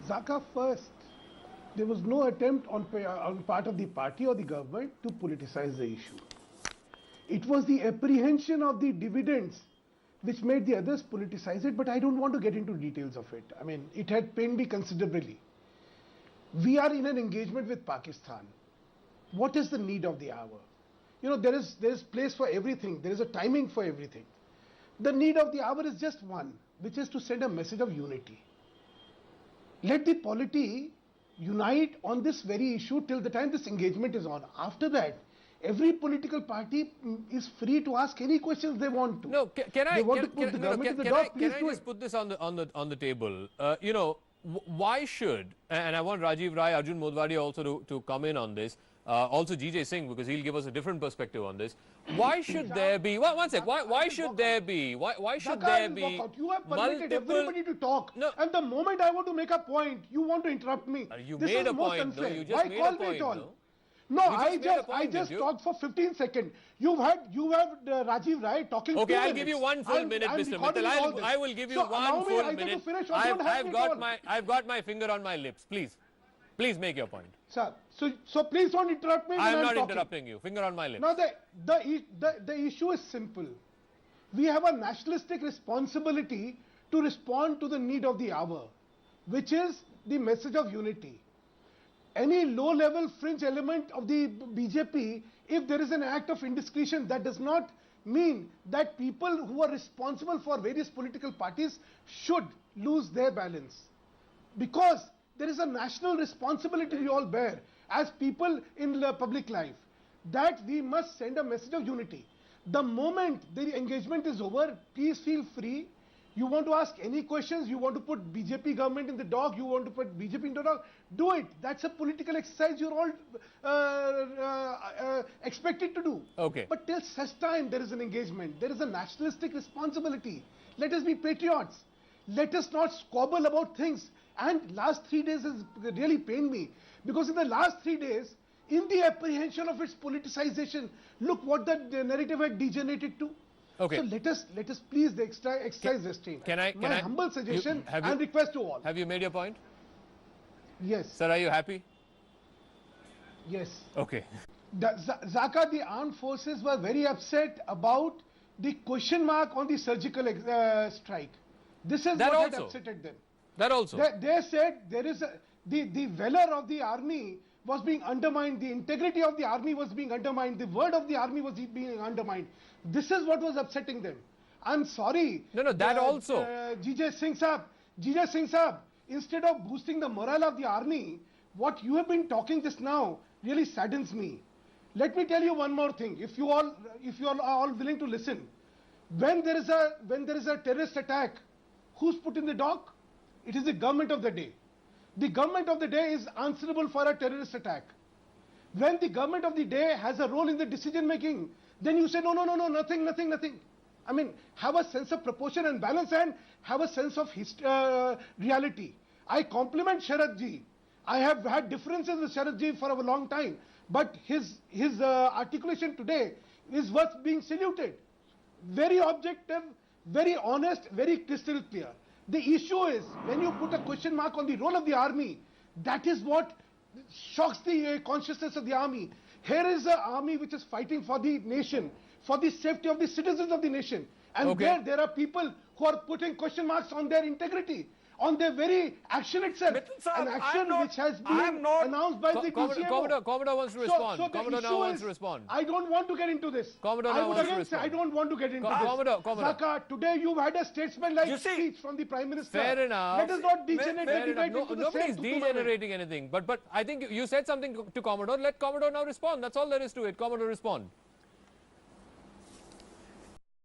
Zaka, first, there was no attempt on part of the party or the government to politicize the issue. It was the apprehension of the dividends which made the others politicize it, but I don't want to get into details of it. I mean, it had pained me considerably. We are in an engagement with Pakistan. What is the need of the hour? You know, there is place for everything. There is a timing for everything. The need of the hour is just one, which is to send a message of unity. Let the polity unite on this very issue till the time this engagement is on. After that, every political party is free to ask any questions they want to. No, can I just put this on the table? You know, why should, and I want Rajiv Rai, Arjun Modwadi also to come in on this, also GJ Singh, because he'll give us a different perspective on this. Why should there be, one sec, why should there be, why should there be you have permitted everybody to talk, no, and the moment I want to make a point, you want to interrupt me. You made a point, no? You just made a point, no? No, I just talked for 15 seconds. You have Rajiv Rai talking. Okay, I'll give you 1 full minute, Mr. Mittal. I will give you 1 full minute. I've got my finger on my lips. Please make your point. Sir, so please don't interrupt me. I am not interrupting you. Finger on my lips. Now the issue is simple. We have a nationalistic responsibility to respond to the need of the hour, which is the message of unity. Any low-level fringe element of the BJP, if there is an act of indiscretion, that does not mean that people who are responsible for various political parties should lose their balance. Because there is a national responsibility we all bear as people in the public life, that we must send a message of unity. The moment the engagement is over, please feel free. You want to ask any questions, you want to put BJP government in the dock, you want to put BJP in the dock, do it. That's a political exercise you're all expected to do. Okay. But till such time there is an engagement, there is a nationalistic responsibility. Let us be patriots. Let us not squabble about things. And last 3 days has really pained me, because in the last 3 days, in the apprehension of its politicization, look what the narrative had degenerated to. Okay. So let us please exercise restraint. My humble suggestion and request to all. Have you made your point? Yes. Sir, are you happy? Yes. Okay. Zaka, the armed forces were very upset about the question mark on the surgical strike. This is what had upsetted them. That also. They said there is the valor of the army was being undermined, the integrity of the army was being undermined, the word of the army was being undermined. This is what was upsetting them. I'm sorry. No, that also. GJ Singh Saab, instead of boosting the morale of the army, what you have been talking just now really saddens me. Let me tell you one more thing. If you all are all willing to listen, when there is a terrorist attack, who's put in the dock? It is the government of the day. The government of the day is answerable for a terrorist attack. When the government of the day has a role in the decision making, then you say no, nothing. I mean, have a sense of proportion and balance, and have a sense of reality. I compliment Sharad ji. I have had differences with Sharad ji for a long time, but his articulation today is worth being saluted. Very objective, very honest, very crystal clear. The issue is, when you put a question mark on the role of the army, that is what shocks the consciousness of the army. Here is an army which is fighting for the nation, for the safety of the citizens of the nation. And there are people who are putting question marks on their integrity, on their very action itself. An action which has been announced by the DCMO. Commodore wants to respond. Commodore now wants to respond. I don't want to get into this. Commodore now wants to respond. I don't want to get into this. Commodore. Zaka, today you've had a statesman-like speech from the Prime Minister. Fair enough. Let us not degenerate the debate into the nobody's degenerating anything. But I think you said something to Commodore. Let Commodore now respond. That's all there is to it. Commodore, respond.